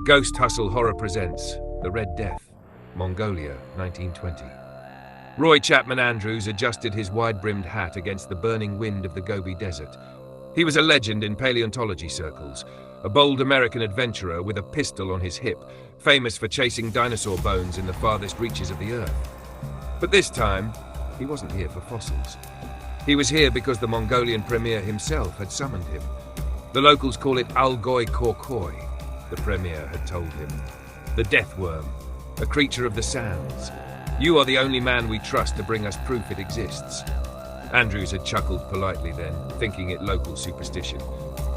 Ghost Hustle Horror presents The Red Death, Mongolia, 1920. Roy Chapman Andrews adjusted his wide-brimmed hat against the burning wind of the Gobi Desert. He was a legend in paleontology circles, a bold American adventurer with a pistol on his hip, famous for chasing dinosaur bones in the farthest reaches of the Earth. But this time, he wasn't here for fossils. He was here because the Mongolian premier himself had summoned him. The locals call it Allghoi khorkhoi, the premier had told him. The death worm, a creature of the sands. You are the only man we trust to bring us proof it exists. Andrews had chuckled politely then, thinking it local superstition.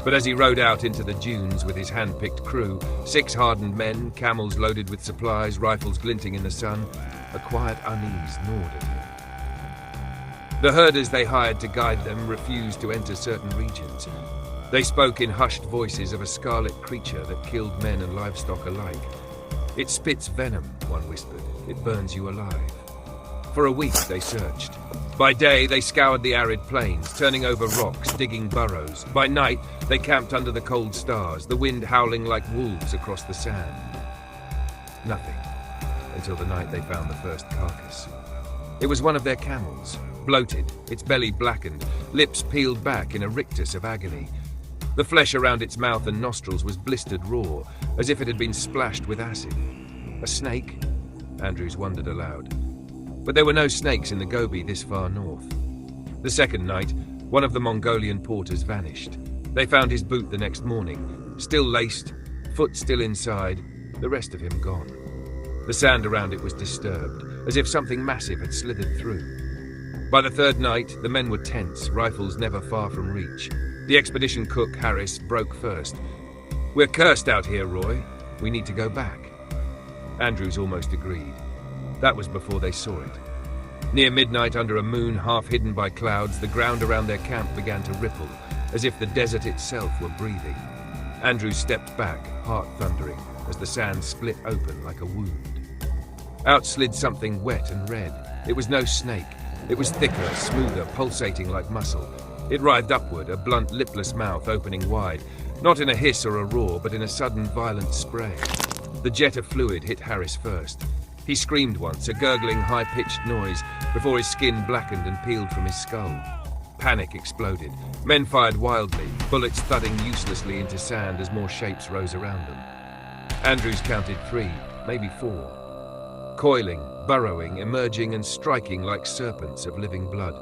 But as he rode out into the dunes with his hand-picked crew, 6 hardened men, camels loaded with supplies, rifles glinting in the sun, a quiet unease gnawed at him. The herders they hired to guide them refused to enter certain regions. They spoke in hushed voices of a scarlet creature that killed men and livestock alike. It spits venom, one whispered. It burns you alive. For a week they searched. By day they scoured the arid plains, turning over rocks, digging burrows. By night they camped under the cold stars, the wind howling like wolves across the sand. Nothing, until the night they found the first carcass. It was one of their camels, bloated, its belly blackened, lips peeled back in a rictus of agony. The flesh around its mouth and nostrils was blistered raw, as if it had been splashed with acid. A snake? Andrews wondered aloud. But there were no snakes in the Gobi this far north. The second night, one of the Mongolian porters vanished. They found his boot the next morning, still laced, foot still inside, the rest of him gone. The sand around it was disturbed, as if something massive had slithered through. By the third night, the men were tense, rifles never far from reach. The expedition cook, Harris, broke first. "We're cursed out here, Roy. We need to go back." Andrews almost agreed. That was before they saw it. Near midnight, under a moon half hidden by clouds, the ground around their camp began to ripple, as if the desert itself were breathing. Andrews stepped back, heart thundering, as the sand split open like a wound. Out slid something wet and red. It was no snake. It was thicker, smoother, pulsating like muscle. It writhed upward, a blunt, lipless mouth opening wide, not in a hiss or a roar, but in a sudden, violent spray. The jet of fluid hit Harris first. He screamed once, a gurgling, high-pitched noise, before his skin blackened and peeled from his skull. Panic exploded. Men fired wildly, bullets thudding uselessly into sand as more shapes rose around them. Andrews counted 3, maybe 4. Coiling, burrowing, emerging and striking like serpents of living blood.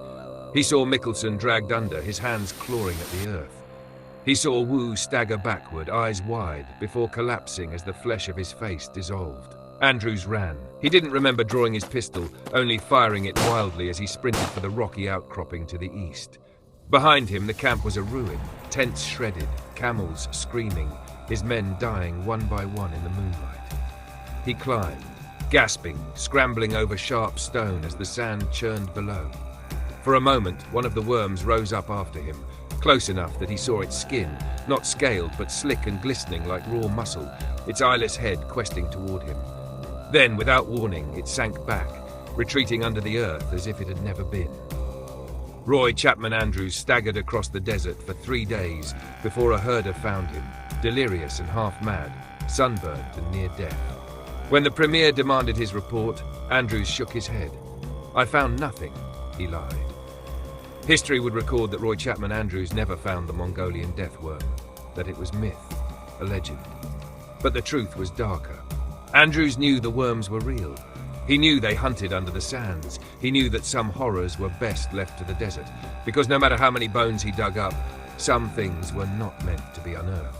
He saw Mickelson dragged under, his hands clawing at the earth. He saw Wu stagger backward, eyes wide, before collapsing as the flesh of his face dissolved. Andrews ran. He didn't remember drawing his pistol, only firing it wildly as he sprinted for the rocky outcropping to the east. Behind him, the camp was a ruin, tents shredded, camels screaming, his men dying one by one in the moonlight. He climbed, gasping, scrambling over sharp stone as the sand churned below. For a moment, one of the worms rose up after him, close enough that he saw its skin, not scaled but slick and glistening like raw muscle, its eyeless head questing toward him. Then, without warning, it sank back, retreating under the earth as if it had never been. Roy Chapman Andrews staggered across the desert for 3 days before a herder found him, delirious and half-mad, sunburned and near death. When the premier demanded his report, Andrews shook his head. "I found nothing," he lied. History would record that Roy Chapman Andrews never found the Mongolian death worm, that it was myth, a legend. But the truth was darker. Andrews knew the worms were real. He knew they hunted under the sands. He knew that some horrors were best left to the desert, because no matter how many bones he dug up, some things were not meant to be unearthed.